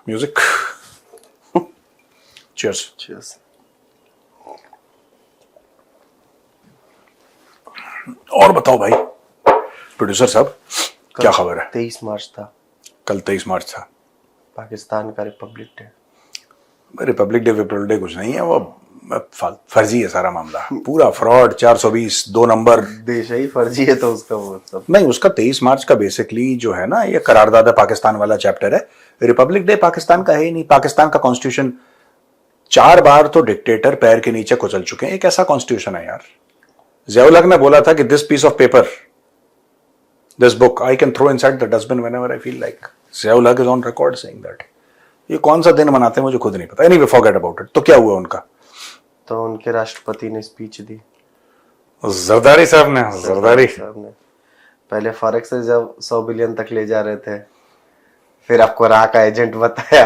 Music. Cheers. Cheers. और बताओ भाई प्रोड्यूसर साहब, क्या खबर है? 23 मार्च था। कल 23 मार्च था। पाकिस्तान का republic day. Republic day republic day कुछ नहीं है, वो फर्जी है सारा मामला, पूरा फ्रॉड। 420 2 नंबर देश ही फर्जी है तो उसका वो सब नहीं। उसका 23 मार्च का बेसिकली जो है ना, ये करारदादा पाकिस्तान वाला चैप्टर है। रिपब्लिक डे पाकिस्तान का है ही नहीं। पाकिस्तान का कॉन्स्टिट्यूशन 4 बार तो डिक्टेटर पैर के नीचे कुचल चुके हैं। एक ऐसा कॉन्स्टिट्यूशन है यार। ज़िया-उल हक ने बोला था कि this piece of paper, this book I can throw inside the dustbin whenever I feel like. Zia ul Haq is on record saying that. ये कौन सा दिन मनाते हैं मुझे खुद नहीं पता। Anyway forget about it. तो क्या हुआ उनका? तो उनके राष्ट्रपति ने स्पीच दी। जरदारी साहब ने पहले फॉरेक्स से जब 100 बिलियन तक ले जा रहे थे, फिर आपको रा का एजेंट बताया,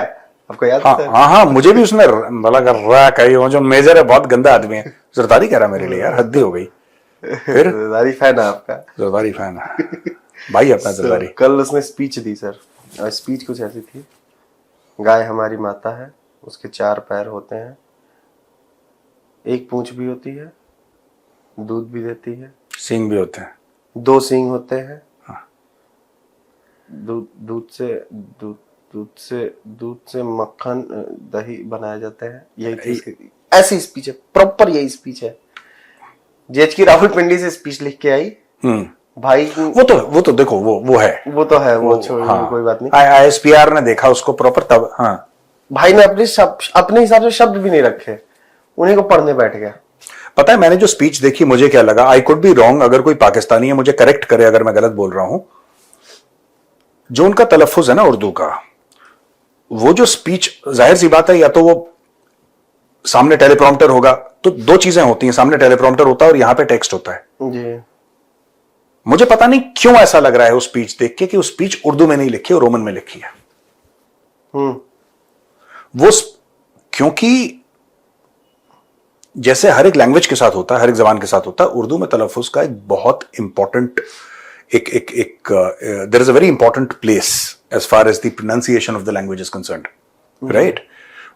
आपको याद है? हाँ, मुझे भी उसने बोला कर रा का, वो जो मेजर है बहुत गंदा आदमी है। जरदारी कह रहा मेरे लिए यार, हद हो गई। फिर जरदारी फैन है आपका? जरदारी फैन है भाई अपना जरदारी। कल उसने स्पीच दी सर, और स्पीच कुछ ऐसी थी। गाय हमारी माता है, उसके 4 पैर होते हैं, 1 पूंछ भी होती है, दूध भी देती है, सींग भी होते हैं, 2 सींग होते हैं। हाँ। दूध से मक्खन दही बनाए जाते हैं। यही ऐसी स्पीच है, प्रॉपर यही स्पीच है। जेएचके रावलपिंडी से स्पीच लिख के आई भाई। वो तो देखो वो है, वो तो है, वो छोड़िए, हाँ, कोई बात नहीं। आईएसपीआर ने देखा उसको प्रॉपर तब। हाँ, भाई ने अपने हिसाब से शब्द भी नहीं रखे, उन्हीं को पढ़ने बैठ गया। पता है मैंने जो स्पीच देखी मुझे क्या लगा? आई कुड बी रॉन्ग, अगर कोई पाकिस्तानी है मुझे करेक्ट करे अगर मैं गलत बोल रहा हूं। जो उनका तलफ्फुज है ना उर्दू का, वो जो स्पीच, जाहिर सी बात है, या तो वो सामने टेलीप्रॉम्प्टर होगा, तो 2 चीजें होती हैं, सामने टेलीप्रॉम्प्टर होता है और यहां पे टेक्स्ट होता है जी। मुझे पता नहीं क्यों ऐसा लग रहा है उस स्पीच देख के कि उस स्पीच उर्दू में नहीं लिखी और रोमन में लिखी है। वो क्योंकि जैसे हर एक लैंग्वेज के साथ होता है, हर एक जबान के साथ होता है, उर्दू में तलफ्फुज का एक बहुत important there is a very important place as far as the pronunciation of the language is concerned, right?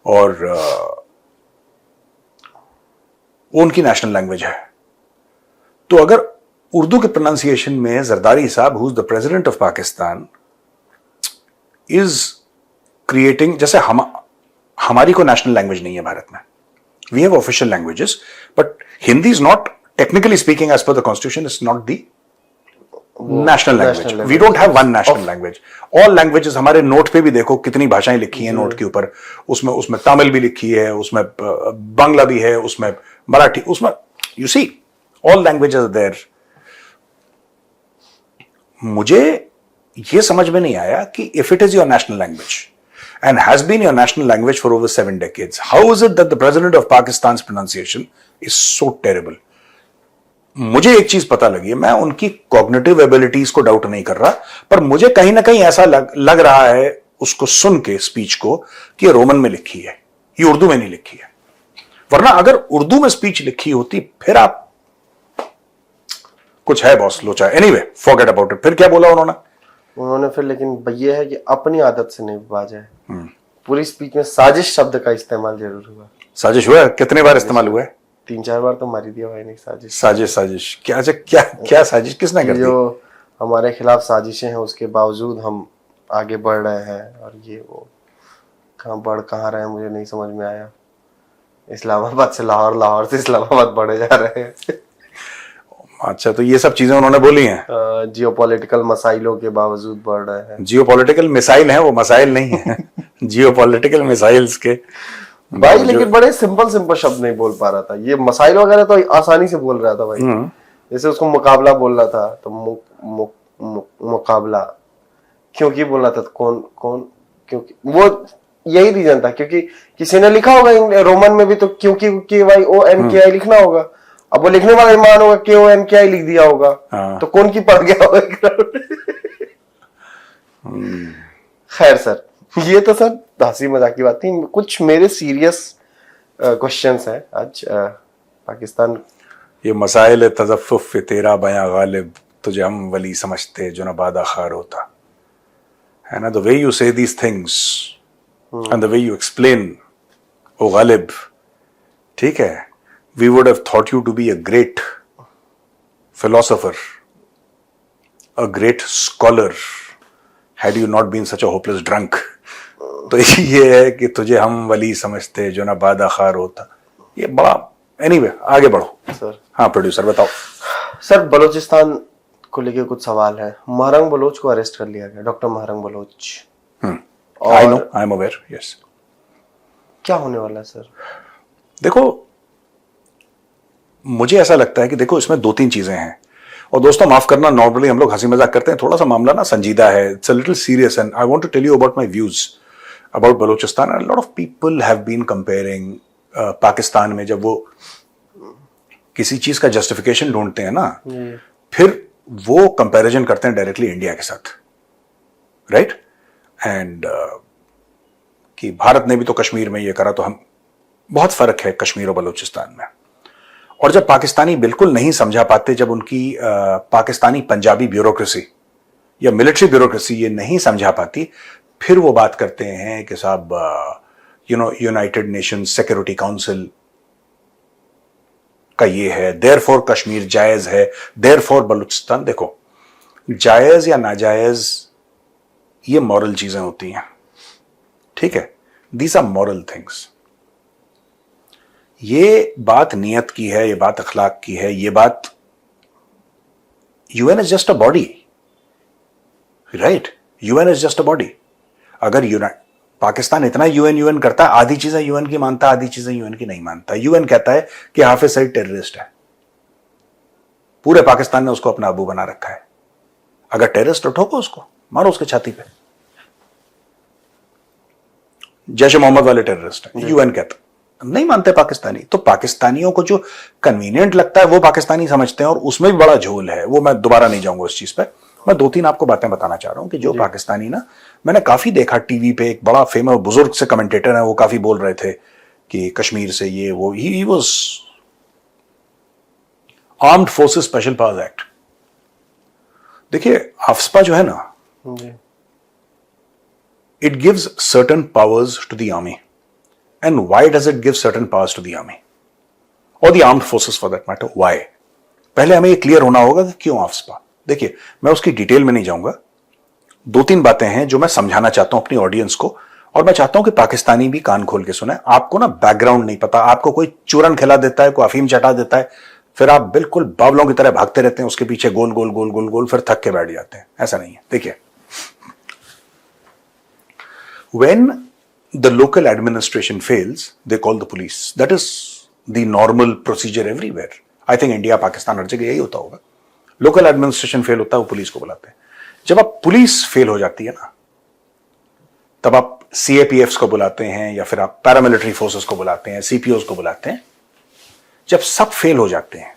और वो उनकी नेशनल लैंग्वेज है। तो अगर उर्दू के प्रोनाउंसिएशन में जरदारी साहब, who is the president of Pakistan, is creating, जैसे हमारी को नेशनल लैंग्वेज नहीं है भारत में, we have official languages, but Hindi is not, technically speaking as per the constitution, is not the national language. We don't have one national language. All languages, हमारे note पे भी देखो कितनी भाषाएं लिखी हैं नोट के ऊपर, उसमें तमिल भी लिखी है, उसमें बांग्ला भी है, उसमें मराठी, उसमें you see all languages there. मुझे यह समझ में नहीं आया कि if it is your national language and has been your national language for over 7 decades, how is it that the president of Pakistan's pronunciation is so terrible? मुझे एक चीज पता लगी है, मैं उनकी कॉग्निटिव एबिलिटीज को डाउट नहीं कर रहा, पर मुझे कहीं ना कहीं ऐसा लग रहा है उसको सुन के, स्पीच को, कि रोमन में लिखी है, ये उर्दू में नहीं लिखी है। वरना अगर उर्दू में स्पीच लिखी होती फिर आप कुछ है बॉस लोचा। Anyway forget about it. फिर क्या बोला उन्होंने फिर, लेकिन ये है कि अपनी आदत से नहीं बाज है। पूरी स्पीच में साजिश शब्द का इस्तेमाल जरूर हुआ। साजिश हुआ? कितने बार इस्तेमाल हुआ है? 3-4 बार तो मारी दिया भाई ने। साजिश क्या साजिश किसने कर दी? जो हमारे खिलाफ साजिशें हैं उसके बावजूद हम आगे बढ़ रहे हैं, और ये वो कहाँ रहे हैं मुझे नहीं समझ में आया। इस्लामाबाद से लाहौर, लाहौर से इस्लामाबाद बढ़े जा रहे हैं। अच्छा, तो ये सब चीजें उन्होंने बोली हैं। जियोपॉलिटिकल मसाइलों के बावजूद बढ़ रहे हैं। जियोपॉलिटिकल मिसाइल है वो, मसाइल नहीं है। जियोपॉलिटिकल मिसाइल्स के भाई, लेकिन बड़े सिंपल शब्द नहीं बोल पा रहा था। ये मसाइल वगैरह तो आसानी से बोल रहा था भाई। जैसे उसको मुकाबला बोल रहा था तो मुकाबला क्योंकि बोल रहा था, कौन क्योंकि वो यही रीजन था, क्योंकि किसी ने लिखा होगा रोमन में भी तो क्योंकि KYONKI लिखना होगा। अब वो लिखने वाला ईमान होगा KONKI लिख दिया होगा, तो कौन की पड़ गया होगा। खैर सर, ये तो सर हंसी मजाक की बात थी। कुछ मेरे सीरियस क्वेश्चंस हैं आज। पाकिस्तान, ये मसाइल तज़फ्फुफ़ तेरा बयां गालिब, तुझे हम वली समझते जो न बादा खार होता, है ना? द वे यू से these things and the way you explain, O Ghalib, ठीक है, we would have thought you to be a great philosopher, a great scholar, had you not been such a hopeless drunk. तो ये है कि तुझे हम वली समझते जो ना बादा खार होता, ये बड़ा एनीवे आगे बढ़ो सर। हाँ प्रोड्यूसर बताओ। सर बलूचिस्तान को लेके कुछ सवाल है। महरंग बलोच को अरेस्ट कर लिया गया, doctor Mahrang Baloch. I know, I am aware, yes. क्या होने वाला है सर? देखो मुझे ऐसा लगता है कि देखो इसमें दो तीन चीजें हैं, और दोस्तों माफ करना, नॉर्मली हम लोग हंसी मजाक करते हैं, थोड़ा सा मामला ना संजीदा है, it's a little serious and I want to tell you about my views about Balochistan. And lot of people have been comparing Pakistan में जब वो किसी चीज का जस्टिफिकेशन ढूंढते हैं ना, फिर वो कंपैरिजन करते हैं डायरेक्टली इंडिया के साथ, राइट? एंड कि भारत ने भी तो कश्मीर में ये करा, तो हम बहुत फर्क है कश्मीर और बलूचिस्तान में। और जब पाकिस्तानी बिल्कुल नहीं समझा पाते, जब उनकी पाकिस्तानी पंजाबी ब्यूरोक्रेसी या मिलिट्री ब्यूरोक्रेसी ये नहीं समझा पाती, फिर वो बात करते हैं कि साहब यूनाइटेड नेशन सिक्योरिटी काउंसिल का ये है, देयरफॉर कश्मीर जायज है, देयरफॉर बलूचिस्तान। देखो जायज या नाजायज ये मॉरल चीजें होती हैं, ठीक है, दीज आर मॉरल थिंग्स। ये बात नियत की है, ये बात अखलाक की है, ये बात UN is just a body, right? UN is just a body. अगर पाकिस्तान इतना यूएन करता है, आधी चीजें यूएन की मानता है, आधी चीजें यूएन की नहीं मानता। यूएन कहता है कि हाफिज सईद टेररिस्ट है, पूरे पाकिस्तान ने उसको अपना अबू बना रखा है, अगर टेररिस्ट ठोको उसको, मारो उसके छाती पे, जैश मोहम्मद वाले टेररिस्ट है, यूएन कहता। नहीं मानते पाकिस्तानी, तो पाकिस्तानियों को जो कन्वीनियंट लगता है वो पाकिस्तानी समझते हैं, और उसमें भी बड़ा झोल है। वो मैं दोबारा नहीं जाऊंगा उस चीज पे। मैं दो तीन आपको बातें बताना चाह रहा हूं कि जो पाकिस्तानी ना, मैंने काफी देखा टीवी पे, एक बड़ा फेमस बुजुर्ग से कमेंटेटर है, वो काफी बोल रहे थे कि कश्मीर से ये वो, he was armed forces special powers act. देखिए आफ्सपा जो है ना, it gives certain powers to the army. And why does it give certain powers to the army? Or the armed forces for that matter? Why? पहले हमें ये clear होना होगा कि क्यों आफ्सपा। देखिए मैं उसकी डिटेल में नहीं जाऊंगा, दो तीन बातें हैं जो मैं समझाना चाहता हूं अपनी ऑडियंस को, और मैं चाहता हूं कि पाकिस्तानी भी कान खोल के सुने। आपको ना बैकग्राउंड नहीं पता, आपको कोई चूरन खिला देता है, कोई अफीम चटा देता है, फिर आप बिल्कुल बावलों की तरह भागते रहते हैं उसके पीछे, गोल गोल गोल गोल गोल, फिर थक के बैठ जाते हैं। ऐसा नहीं है। देखिए when the local administration fails, they call the police. That is the normal procedure everywhere. I think India, Pakistan हर जगह यही होता होगा। लोकल एडमिनिस्ट्रेशन फेल होता है, वो पुलिस को बुलाते हैं। जब आप पुलिस फेल हो जाती है ना, तब आप सीएपीएफ्स को बुलाते हैं, या फिर आप पैरामिलिट्री फोर्सेस को बुलाते हैं, सीपीओस को बुलाते हैं। जब सब फेल हो जाते हैं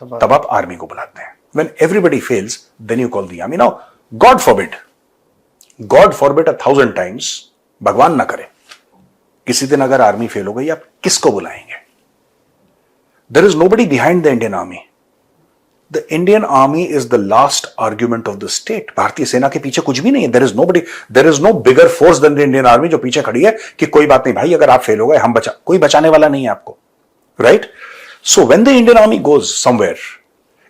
तब आप आर्मी को बुलाते हैं। When everybody fails, then you call the army. Now, God forbid 1,000 times, भगवान ना करे किसी दिन अगर आर्मी फेल हो गई, आप किसको बुलाएंगे? There is nobody behind the Indian army. The Indian army is the last argument of the state. भारतीय सेना के पीछे कुछ भी नहीं है। There is no bigger force than the Indian army जो पीछे खड़ी है कि कोई बात नहीं भाई, अगर आप फेल हो गए हम कोई बचाने वाला नहीं है आपको, right? So when the Indian army goes somewhere,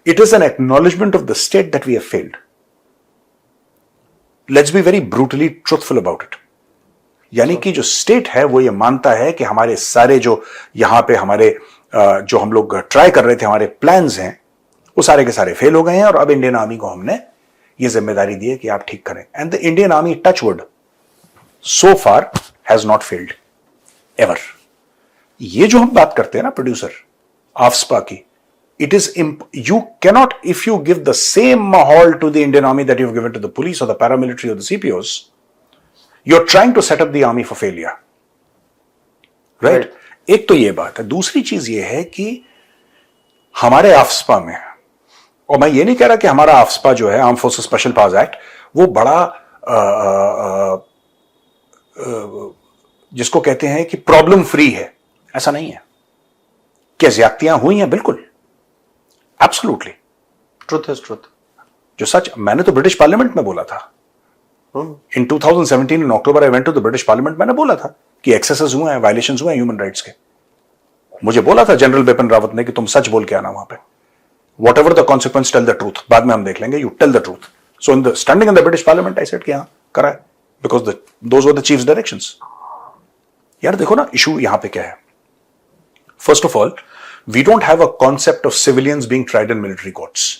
it is an acknowledgement of the state that we have failed. Let's be very brutally truthful about it. यानी कि जो स्टेट है वो ये मानता है कि हमारे सारे जो यहां पे हमारे जो हम लोग ट्राई कर रहे थे, हमारे प्लान्स हैं, वो सारे के सारे फेल हो गए हैं, और अब इंडियन आर्मी को हमने ये जिम्मेदारी दी है कि आप ठीक करें। And the Indian army, touch wood, so far has not failed ever. ये जो हम बात करते हैं ना प्रोड्यूसर, आफ्सपा की, it is you cannot, if you give the same mahal to the Indian army that you've given to the police or the paramilitary or the CPOs, you're trying to set up the army for failure, right? एक तो ये बात है। दूसरी चीज ये है कि हमारे आफ्सपा में, और मैं ये नहीं कह रहा कि हमारा आफ्सपा जो है, arm forces special powers act, वो बड़ा जिसको कहते हैं कि प्रॉब्लम फ्री है, ऐसा नहीं है। क्या ज्यादतियां हुई हैं? बिल्कुल, एब्सोल्युटली, ट्रुथ इज ट्रुथ। जो सच, मैंने तो ब्रिटिश पार्लियामेंट में बोला था in 2017 in October I went to the British parliament, मैंने बोला था कि एक्सेसेस हुए हैं, वायलेशंस हुए हैं ह्यूमन राइट्स के। मुझे बोला था जनरल बिपिन रावत ने कि तुम सच बोल के आना वहां पे, whatever the consequence tell the truth, बाद में हम देख लेंगे, you tell the truth. So in the standing in the British parliament I said कि हाँ करा है, because those were the chiefs directions. यार देखो ना इशू यहां पे क्या है। First of all, we don't have a concept of civilians being tried in military courts.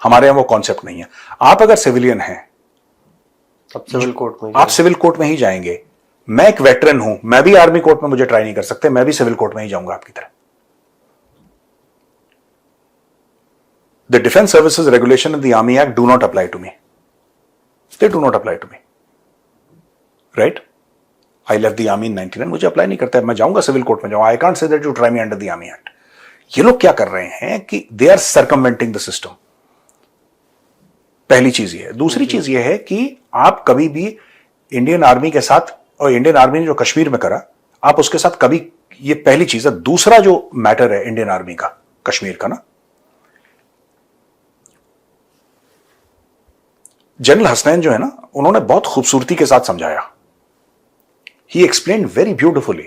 हमारे यहां वो कॉन्सेप्ट नहीं है। आप अगर सिविलियन हैं, अब सिविल कोर्ट में आप सिविल कोर्ट में ही जाएंगे। मैं एक वेटरन हूं, मैं भी आर्मी कोर्ट में मुझे ट्राई नहीं कर सकते, मैं भी सिविल कोर्ट में ही जाऊंगा आपकी तरह। The defence services regulation in the army act do not apply to me, they do not apply to me, right. I left the army in 99, मुझे अप्लाई नहीं करता है, मैं जाऊंगा सिविल कोर्ट में जाऊंगा। I can't say that you try me under the army act. ये लोग क्या कर रहे हैं कि दे आर सर्कमवेंटिंग द सिस्टम। पहली चीज ये है। दूसरी चीज ये है कि आप कभी भी इंडियन आर्मी के साथ, और इंडियन आर्मी ने जो कश्मीर में करा, आप उसके साथ कभी, ये पहली चीज है। दूसरा जो मैटर है इंडियन आर्मी का कश्मीर का ना, जनरल हसनैन जो है ना, उन्होंने बहुत खूबसूरती के साथ समझाया। ही एक्सप्लेन वेरी ब्यूटिफुली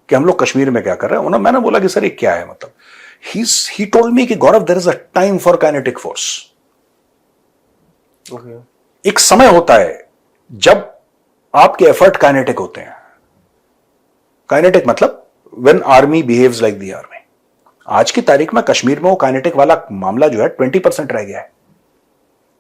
कि हम लोग कश्मीर में क्या कर रहे हैं। मैंने बोला कि सर ये क्या है, मतलब ही टोल्ड मी कि Gaurav there is a time for kinetic force. एक समय होता है जब आपके एफर्ट काइनेटिक होते हैं। काइनेटिक मतलब when army behaves like the army. आज की तारीख में कश्मीर में वो काइनेटिक वाला मामला जो है 20% रह गया है।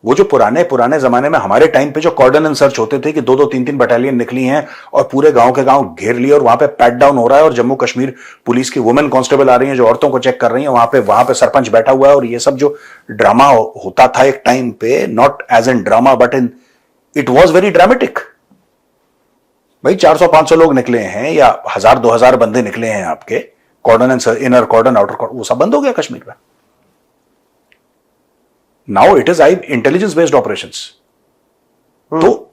वो जो पुराने जमाने में हमारे टाइम पे जो कॉर्डन एंड सर्च होते थे कि 2-2, 3-3 बटालियन निकली हैं और पूरे गांव के गांव घेर लिए और वहां पे पैट डाउन हो रहा है, और जम्मू कश्मीर पुलिस की वुमेन कांस्टेबल आ रही हैं जो औरतों को चेक कर रही हैं, वहां पे सरपंच बैठा हुआ है, और ये सब जो ड्रामा होता था एक टाइम पे, not as an drama but in it was very dramatic. भाई 400-500 लोग निकले हैं या 1000-2000 बंदे निकले हैं आपके, cordon and inner cordon outer cordon, वो सब बंद हो गया कश्मीर में। Now it is intelligence based operations. तो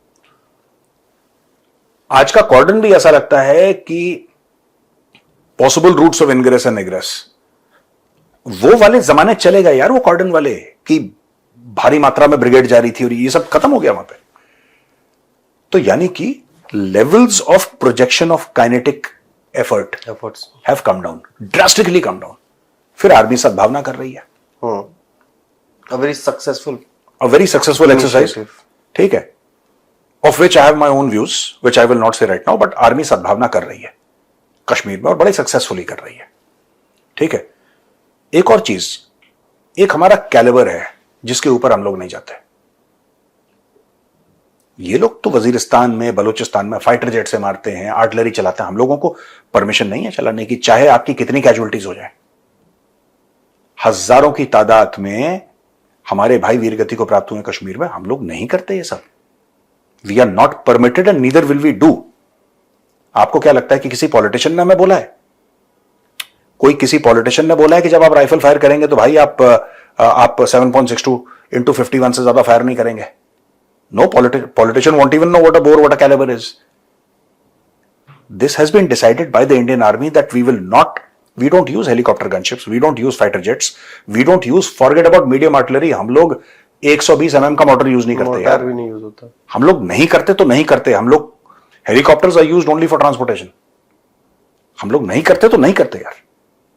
आज का कॉर्डन भी ऐसा लगता है कि possible routes of ingress and egress, वो वाले जमाने चले गए यार। वो कॉर्डन वाले कि भारी मात्रा में ब्रिगेड जा रही थी और ये सब खत्म हो गया वहां पे। तो यानी कि levels of projection of kinetic efforts have come down, drastically come down. फिर आर्मी सद्भावना कर रही है। A very successful exercise, ठीक है, of which I have my own views, which I will not say right now, but army सद्भावना कर रही है कश्मीर में और बड़े सक्सेसफुली कर रही है, ठीक है। एक और चीज, एक हमारा कैलिबर है जिसके ऊपर हम लोग नहीं जाते। ये लोग तो वजीरिस्तान में, बलूचिस्तान में फाइटर जेट से मारते हैं, आर्टिलरी चलाते हैं। हम लोगों को परमिशन नहीं है चलाने की, चाहे आपकी कितनी कैजुअलिटीज हो जाए। हजारों की तादाद में हमारे भाई वीरगति को प्राप्त हुए कश्मीर में, हम लोग नहीं करते ये सब। We are not permitted and neither will we do. आपको क्या लगता है कि किसी पॉलिटिशियन ने हमें बोला है? कोई किसी पॉलिटिशियन ने बोला है कि जब आप राइफल फायर करेंगे तो भाई आप 7.62 into 51 से ज्यादा फायर नहीं करेंगे? No politician won't even know what a bore, what a calibre is. This has been decided by the Indian army that we will not, we don't use helicopter gunships, we don't use fighter jets, we don't use, forget about medium artillery, हम लोग 120 mm का motor use नहीं करते यार। भी नहीं use होता। हम लोग नहीं करते तो नहीं करते। हम लोग helicopters are used only for transportation. हम लोग नहीं करते तो नहीं करते यार।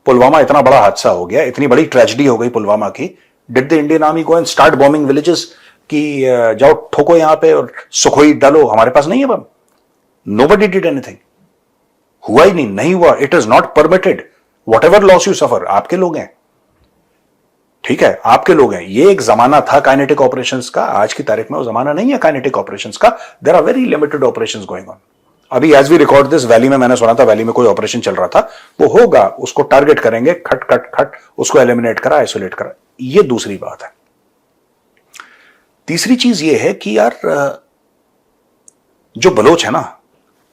पुलवामा इतना बड़ा हादसा हो गया, इतनी बड़ी ट्रेजेडी हो गई पुलवामा की। Did the Indian army go and start bombing villages कि जाओ ठोको यहां पे और सुखोई डालो? हमारे पास नहीं है बम। Nobody did anything. हुआ ही नहीं हुआ। It is not permitted. Whatever loss you suffer, आपके लोग हैं, ठीक है, आपके लोग हैं। ये एक जमाना था काइनेटिक ऑपरेशंस का, आज की तारीख में वो जमाना नहीं है काइनेटिक ऑपरेशंस का। There are very limited operations going on. अभी as we record this, valley में मैंने सुना था, वैली में कोई ऑपरेशन चल रहा था, वो होगा, उसको टारगेट करेंगे, खट खट खट, उसको एलिमिनेट करा, आइसोलेट करा। ये दूसरी बात है। तीसरी चीज ये है कि यार जो बलोच है ना,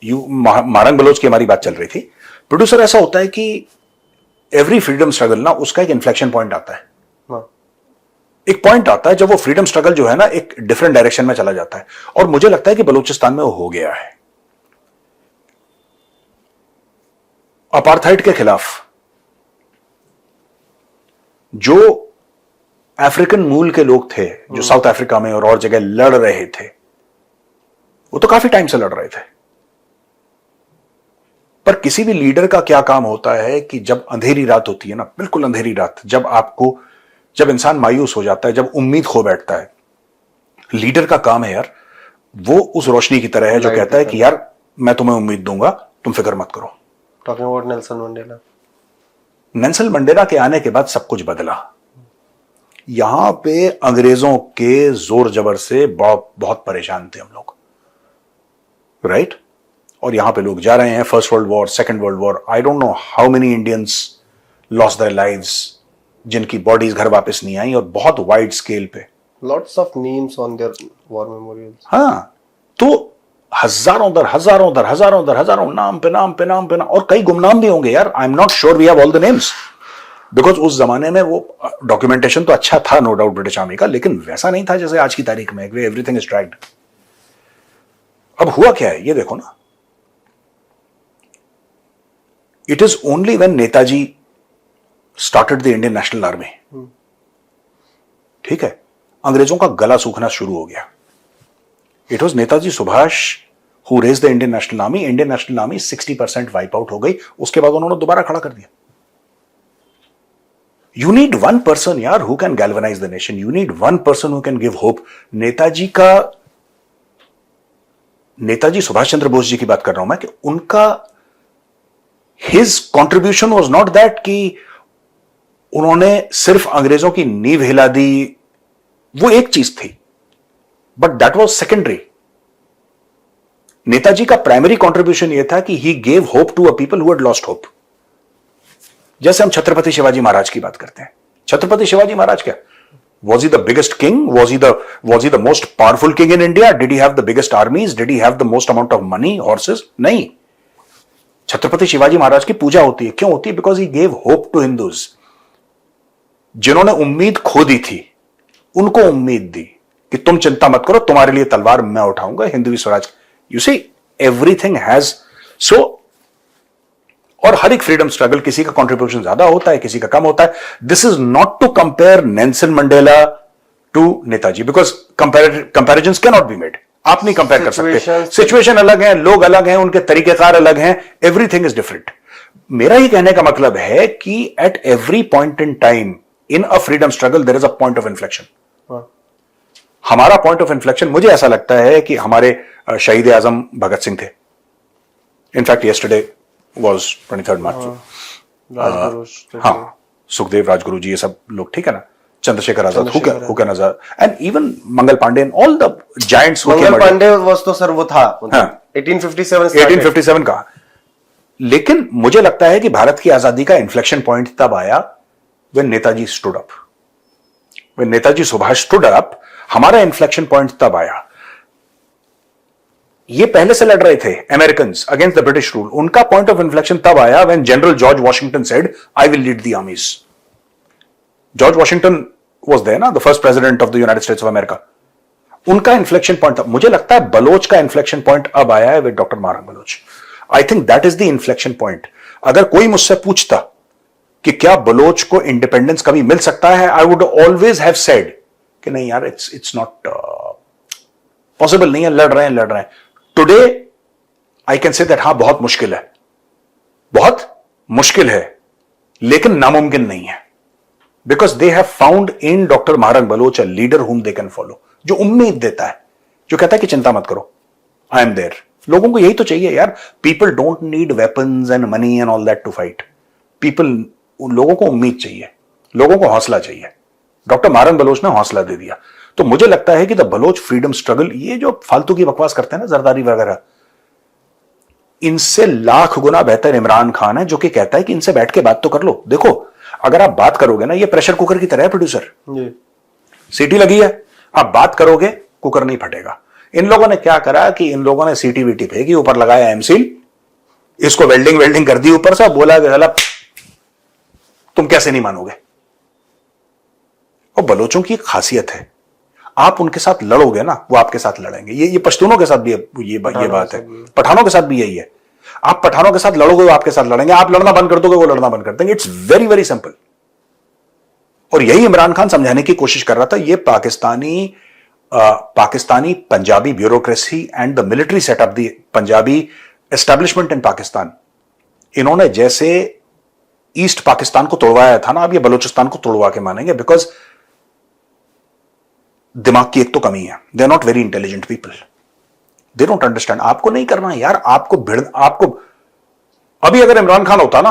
मारंग बलोच की हमारी बात चल रही थी। प्रोड्यूसर, ऐसा होता है कि एवरी फ्रीडम स्ट्रगल ना, उसका एक इन्फ्लेक्शन पॉइंट आता है। एक पॉइंट आता है जब वो फ्रीडम स्ट्रगल जो है ना एक डिफरेंट डायरेक्शन में चला जाता है, और मुझे लगता है कि बलूचिस्तान में वो हो गया है। अपार्थाइड के खिलाफ जो अफ्रीकन मूल के लोग थे, जो साउथ अफ्रीका में और जगह लड़ रहे थे, वो तो काफी टाइम से लड़ रहे थे। पर किसी भी लीडर का क्या काम होता है कि जब अंधेरी रात होती है ना, बिल्कुल अंधेरी रात, जब इंसान मायूस हो जाता है, जब उम्मीद खो बैठता है, लीडर का काम है यार, वो उस रोशनी की तरह है जो कहता है कि यार मैं तुम्हें उम्मीद दूंगा, तुम फिक्र मत करो। Talking about Nelson Mandela. Nelson Mandela के आने के बाद सब कुछ बदला। यहां पे अंग्रेजों के जोर जबर से बहुत परेशान थे हम लोग, राइट? और यहां पे लोग जा रहे हैं, first world war, second world war, I don't know how many Indians lost their lives, जिनकी बॉडीज घर वापस नहीं आई, और बहुत वाइड स्केल पे। Lots of names on their war memorials. हाँ, तो हजारों नाम पे नाम, और कई गुमनाम भी होंगे यार। I am not sure we have all the names, because उस जमाने में वो डॉक्यूमेंटेशन तो अच्छा था नो डाउट ब्रिटिश आर्मी का, लेकिन वैसा नहीं था जैसे आज की तारीख में एवरीथिंग इज ट्रैक्ड। अब हुआ क्या है ये देखो ना, it is only when Netaji started the Indian National Army, ठीक है, अंग्रेजों का गला सूखना शुरू हो गया। It was Netaji Subhash who raised the Indian National Army. Indian National Army 60% wipe out हो गई, उसके बाद उन्होंने दोबारा खड़ा कर दिया। यू नीड वन पर्सन यार who can galvanise the nation, you need one person who can give hope. Netaji Subhash Chandra Bose ji की बात कर रहा हूं मैं, कि उनका his contribution was not that कि उन्होंने सिर्फ अंग्रेजों की नींव हिला दी, वो एक चीज थी, but that was secondary. Netaji का प्राइमरी कॉन्ट्रीब्यूशन यह था कि he gave hope to a people who had lost hope. जैसे हम छत्रपति शिवाजी महाराज की बात करते हैं, छत्रपति शिवाजी महाराज क्या, was he the biggest king? Was he the most powerful king in India? Did he have the biggest armies? Did he have the most amount of money, horses? नहीं। छत्रपति शिवाजी महाराज की पूजा होती है, क्यों होती है? Because he gave hope to Hindus। जिन्होंने उम्मीद खो दी थी, उनको उम्मीद दी कि तुम चिंता मत करो, तुम्हारे लिए तलवार मैं उठाऊंगा, Hindavi Swaraj. You see, everything has so. और हर एक फ्रीडम स्ट्रगल, किसी का कंट्रीब्यूशन ज्यादा होता है, किसी का कम होता है। This is not to compare Nelson Mandela to Netaji, because comparison can not be made. आप नहीं कंपेयर कर सकते, सिचुएशन अलग है, लोग अलग हैं, उनके तरीकेकार अलग हैं, एवरीथिंग इज डिफरेंट। मेरा ये कहने का मतलब है कि at every point in time in a freedom struggle there is a point of inflection. हमारा पॉइंट ऑफ इन्फ्लेक्शन, मुझे ऐसा लगता है कि हमारे शहीद आजम भगत सिंह थे। इनफैक्ट यस्टरडे वाज 23 मार्च। हाँ, सुखदेव, राजगुरु जी, ये सब लोग, ठीक है ना, Chandrashekhar Azad, who can Azad, and even Mangal Pandey, all the giants. Mangal Pandey was तो सर वो था 1857 का। लेकिन मुझे लगता है कि भारत की आजादी का इन्फ्लेक्शन पॉइंट तब आया when Netaji stood up, when Netaji Subhash stood up. हमारा इन्फ्लेक्शन पॉइंट तब आया। ये पहले से लड़ रहे थे Americans against the British rule, उनका पॉइंट ऑफ इन्फ्लेक्शन तब आया when general George Washington said I will lead the armies। George Washington was there ना, the first president of the United States of America। उनका inflection point था। मुझे लगता है Bloch का इन्फ्लेक्शन पॉइंट अब आया है with doctor Mahrang Baloch. I think that is the inflection point. अगर कोई मुझसे पूछता कि क्या बलोच को इंडिपेंडेंस कभी मिल सकता है, I would always have said कि नहीं यार, इट्स नॉट पॉसिबल, नहीं है, लड़ रहे हैं। Today I can say that हाँ, बहुत मुश्किल है, लेकिन नामुमकिन नहीं है। Because they have found in doctor Mahrang Baloch a leader whom they can follow, जो उम्मीद देता है, जो कहता है कि चिंता मत करो, आई एम देयर। लोगों को यही तो चाहिए यार। People don't need weapons and money and all that to fight. लोगों को उम्मीद चाहिए, लोगों को हौसला चाहिए। डॉक्टर मारंग बलोच ने हौसला दे दिया। तो मुझे लगता है कि द बलोच फ्रीडम स्ट्रगल, ये जो फालतू की बकवास करते हैं ना जरदारी वगैरह, इनसे लाख गुना बेहतर इमरान खान है, जो कि कहता है कि इनसे बैठ के बात तो कर लो। देखो, अगर आप बात करोगे ना, ये प्रेशर कुकर की तरह है प्रोड्यूसर, सीटी लगी है, आप बात करोगे, कुकर नहीं फटेगा। इन लोगों ने क्या करा कि इन लोगों ने सीटी वीटी फेंकी, ऊपर लगाया एमसील, इसको वेल्डिंग कर दी ऊपर से, बोला कि तुम कैसे नहीं मानोगे। और बलोचों की एक खासियत है, आप उनके साथ लड़ोगे ना, वो आपके साथ लड़ेंगे। ये पश्तूनों के साथ भी ये बात है, पठानों के साथ भी यही है। आप पठानों के साथ लड़ोगे, वो आपके साथ लड़ेंगे। आप लड़ना बंद कर दोगे, वो लड़ना बंद कर देंगे। It's very very simple. और यही इमरान खान समझाने की कोशिश कर रहा था। ये Pakistani Pakistani Punjabi bureaucracy and the military setup the Punjabi establishment इन पाकिस्तान, इन्होंने जैसे ईस्ट पाकिस्तान को तोड़वाया था ना, अब ये बलूचिस्तान को तोड़वा के मानेंगे, बिकॉज दिमाग की एक तो कमी है, they are not very intelligent people, they don't understand. आपको नहीं करना है यार, आपको अभी अगर इमरान खान होता ना,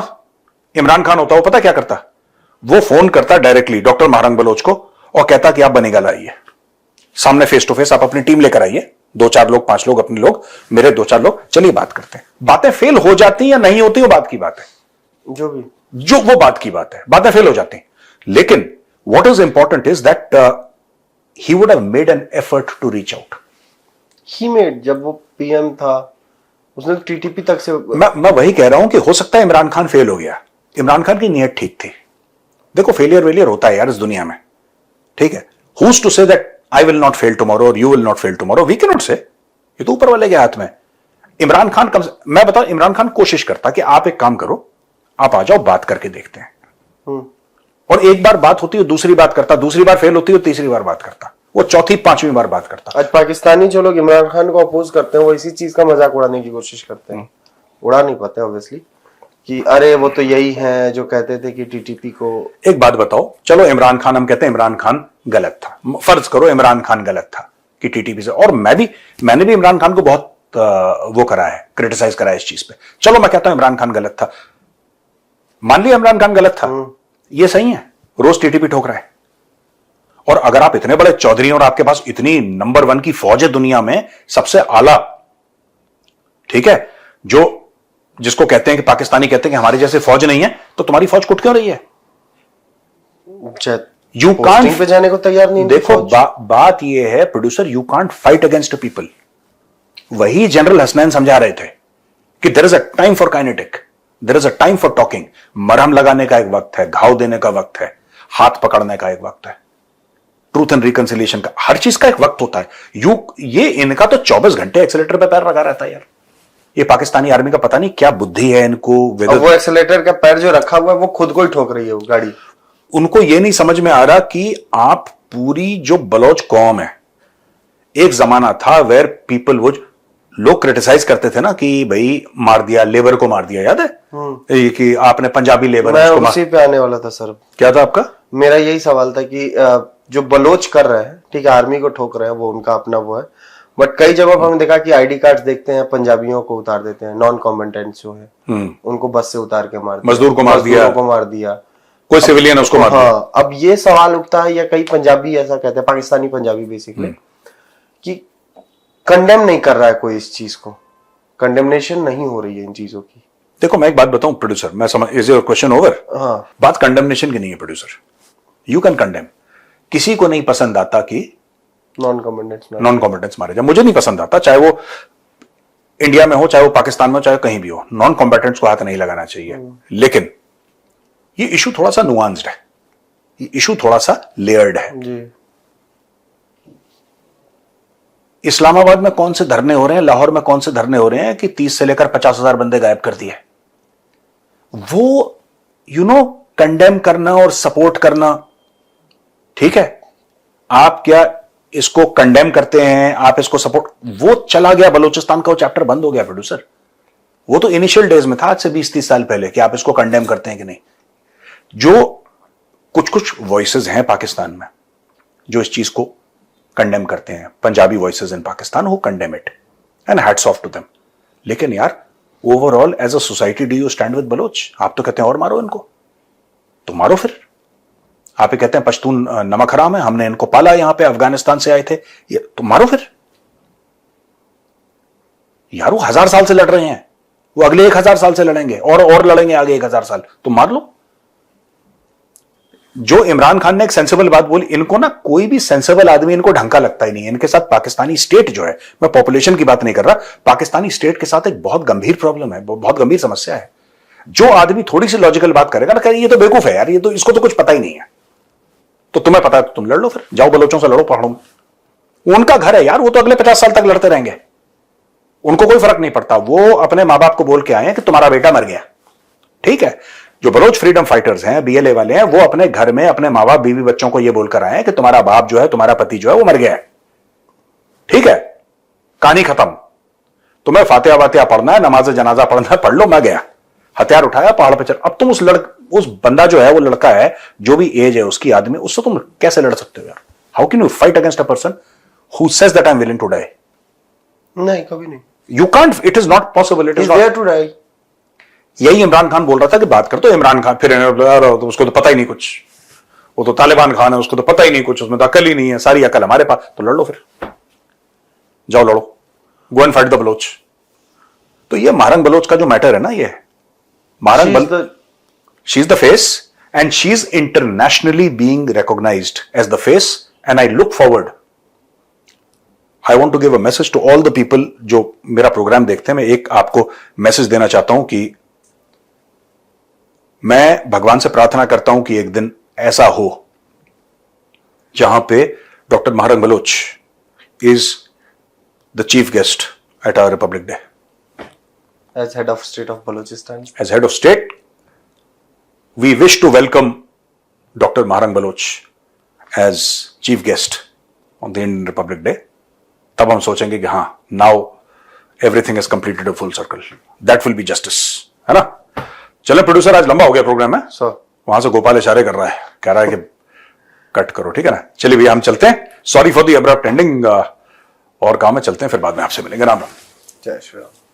वो पता क्या करता, वो फोन करता डायरेक्टली डॉक्टर महारंग बलोच को और कहता कि आप बनेगाल आइए, सामने फेस टू फेस आप अपनी टीम लेकर आइए, 2-4 लोग 5 लोग अपने लोग, मेरे 2-4 लोग, चलिए बात करते हैं। बातें फेल हो जाती या नहीं होती वो बात की बात है, जो वो बात की बात है, बातें फेल हो जाती। लेकिन what is important is that he would have made an effort to reach out. He made, जब वो पीएम था उसने टीटीपी तक से, मैं वही कह रहा हूं कि हो सकता है इमरान खान फेल हो गया, इमरान खान की नीयत ठीक थी। देखो फेलियर होता है यार इस दुनिया में, ठीक है। Who's to say that I will not fail tomorrow or you will not fail tomorrow? We cannot say. ये तो ऊपर वाले के हाथ में। इमरान खान मैं बताऊं, इमरान खान कोशिश करता कि आप एक काम करो, आप आ जाओ, बात करके देखते हैं। और एक बार बात होती है, दूसरी बात करता, दूसरी बार फेल होती है, तीसरी बार बात करता, वो चौथी 5वीं बार बात करता। आज पाकिस्तानी जो लोग इमरान खान को अपोज करते हैं वो इसी चीज का मजाक उड़ाने की कोशिश करते हैं, उड़ा नहीं पाते ऑब्वियसली, कि अरे वो तो यही है जो कहते थे कि टीटीपी को। एक बात बताओ, चलो इमरान खान, हम कहते हैं इमरान खान गलत था, फर्ज करो इमरान खान गलत था कि टीटीपी से, और मैंने भी इमरान खान को बहुत वो करा है, क्रिटिसाइज करा है इस चीज पे। चलो मैं कहता हूं इमरान खान गलत था, मान लिया इमरान खान गलत था, ये सही है, रोज टीटीपी ठोक रहा है। और अगर आप इतने बड़े चौधरी और आपके पास इतनी नंबर 1 की फौज है दुनिया में, सबसे आला, ठीक है, जिसको कहते हैं कि पाकिस्तानी कहते हैं कि हमारी जैसे फौज नहीं है, तो तुम्हारी फौज कुट क्यों रही है? यू कांट पे जाने को तैयार नहीं। देखो बात यह है producer, you can't fight against people. वही जनरल हसनैन समझा रहे थे कि there is a time for kinetic, there is a time for talking. मरहम लगाने का एक वक्त है, घाव देने का वक्त है, हाथ पकड़ने का एक वक्त है, ट्रूथ एंड रिकंसिलिएशन का, हर चीज का एक वक्त होता है। ये इनका तो 24 घंटे एक्सीलेटर पे पैर लगा रहता है यार। ये पाकिस्तानी आर्मी का पता नहीं क्या बुद्धि है इनको, वो एक्सीलेटर का पैर जो रखा हुआ है वो खुद को ही ठोक रही है वो गाड़ी। उनको ये नहीं समझ में आ रहा कि आप पूरी जो बलोच कौम है, एक जमाना था वेयर पीपल, वो लोग क्रिटिसाइज करते थे ना कि भाई मार दिया, लेबर को मार दिया, याद है ये कि आपने पंजाबी लेबर, मैं उसी पे आने वाला था सर। क्या था आपका? मेरा यही सवाल था कि जो बलोच कर रहे हैं, ठीक है, आर्मी को ठोक रहे हैं, वो उनका अपना वो है, बट कई जगह हमने देखा कि आईडी कार्ड्स देखते हैं, पंजाबियों को उतार देते हैं, नॉन कॉम्बेटेंट्स जो है उनको बस से उतार के मार दिया, मजदूर को मार दिया, कोई सिविलियन उसको मार दिया। हाँ, अब ये सवाल उठता है, या कई पंजाबी ऐसा कहते हैं, पाकिस्तानी पंजाबी बेसिकली, कि कंडेम नहीं कर रहा है कोई इस चीज को, कंडेमनेशन नहीं हो रही है इन चीजों की। देखो मैं एक बात बताऊं प्रोड्यूसर, मैं समझ, इज योर क्वेश्चन ओवर? हाँ, बात कंडेमनेशन की नहीं है प्रोड्यूसर, यू कैन कंडेम। किसी को नहीं पसंद आता कि नॉन कॉम्बेटेंट्स मारे जाए, मुझे नहीं पसंद आता, चाहे वो इंडिया में हो, चाहे वो पाकिस्तान में हो, चाहे कहीं भी हो, नॉन कॉम्बेटेंट्स को हाथ नहीं लगाना चाहिए। लेकिन ये इशू थोड़ा सा नुआंस्ड है, ये इशू थोड़ा सा लेयर्ड है जी। इस्लामाबाद में कौन से धरने हो रहे हैं, लाहौर में कौन से धरने हो रहे हैं कि 30 से लेकर 50,000 बंदे गायब कर दिए। वो कंडेम करना और सपोर्ट करना, ठीक है, आप क्या इसको कंडेम करते हैं, आप इसको सपोर्ट, वो चला गया बलूचिस्तान का, वो चैप्टर बंद हो गया प्रोड्यूसर। वो तो इनिशियल डेज में था, आज से 20-30 साल पहले, कि आप इसको कंडेम करते हैं कि नहीं। जो कुछ वॉइसेस हैं पाकिस्तान में जो इस चीज को कंडेम करते हैं, Punjabi voices in Pakistan who condemn it, and hats off to them. लेकिन यार overall as a society do you stand with Baloch? आप तो कहते हैं और मारो इनको, तो मारो फिर। आप ही कहते हैं पश्तून नमक हराम है, हमने इनको पाला, यहां पे अफगानिस्तान से आए थे, ये तो मारो फिर यार। वो 1000 साल से लड़ रहे हैं, वो अगले 1000 साल से लड़ेंगे और लड़ेंगे आगे 1000 साल, तो मार लो। जो इमरान खान ने एक सेंसिबल बात बोली, इनको ना कोई भी सेंसिबल आदमी इनको ढंका लगता ही नहीं है। इनके साथ पाकिस्तानी स्टेट जो है, मैं पॉपुलेशन की बात नहीं कर रहा, पाकिस्तानी स्टेट के साथ एक बहुत गंभीर प्रॉब्लम है, बहुत गंभीर समस्या है। जो आदमी थोड़ी सी लॉजिकल बात करेगा ना, कहेगा ये तो बेवकूफ है यार, ये तो इसको तो कुछ पता ही नहीं है। तो तुम्हें पता है तो तुम लड़ लो, फिर जाओ बलोचों से लड़ो पहाड़ों में। उनका घर है यार, वो तो अगले 50 साल तक लड़ते रहेंगे, उनको कोई फर्क नहीं पड़ता। वो अपने मां बाप को बोल के आए हैं कि तुम्हारा बेटा मर गया, ठीक है। जो बलोच फ्रीडम फाइटर्स हैं, बीएलए वाले हैं, वो अपने घर में अपने मां बाप बीवी बच्चों को ये बोलकर आए हैं कि तुम्हारा बाप जो है, तुम्हारा पति जो है वो मर गया है, ठीक है, कहानी खत्म। तुम्हें फातिहा वातिहा पढ़ना है, नमाज जनाजा पढ़ना है, पढ़ लो, मैं गया, हथियार उठाया, पहाड़ पे चल। अब तुम उस बंदा जो है, वो लड़का है, जो भी एज है उसकी आदमी, उससे तुम कैसे लड़ सकते हो यार? How can you fight against a person who says that I am willing to die? नहीं, कभी नहीं। You can't, it is not possible, it is there to die. यही इमरान खान बोल रहा था कि बात कर, तो इमरान खान फिर तो उसको तो पता ही नहीं कुछ, वो तो तालिबान खान है, उसको तो पता ही नहीं कुछ, उसमें तो अकल ही नहीं है, सारी अकल हमारे पास। तो लड़ लो, फिर जाओ लड़ो, go and fight the Baloch. तो ये महारंग बलोच का जो मैटर है ना, ये Mahrang she is the face and she is internationally being recognised as the face, and I look forward, I want to give a message to all the people जो मेरा programme देखते हैं। मैं एक आपको मैसेज देना चाहता हूं कि मैं भगवान से प्रार्थना करता हूं कि एक दिन ऐसा हो जहां पे doctor Mahrang Baloch is the chief guest at our republic day. As head of state of Balochistan. As head of state, we wish to welcome Dr. Maharang Baloch as chief guest on the Indian Republic Day. तब हम सोचेंगे कि हाँ, now everything has completed a full circle. That will be justice, है ना? चलें producer, आज लंबा हो गया प्रोग्राम है। Sir. वहां से गोपाल इशारे कर रहा है, कह रहा है कि कट करो, ठीक है ना? चलिए भैया, हम चलते हैं। Sorry for the abrupt ending, और काम में चलते हैं, फिर बाद में आपसे मिलेंगे। राम राम। जय श्री राम।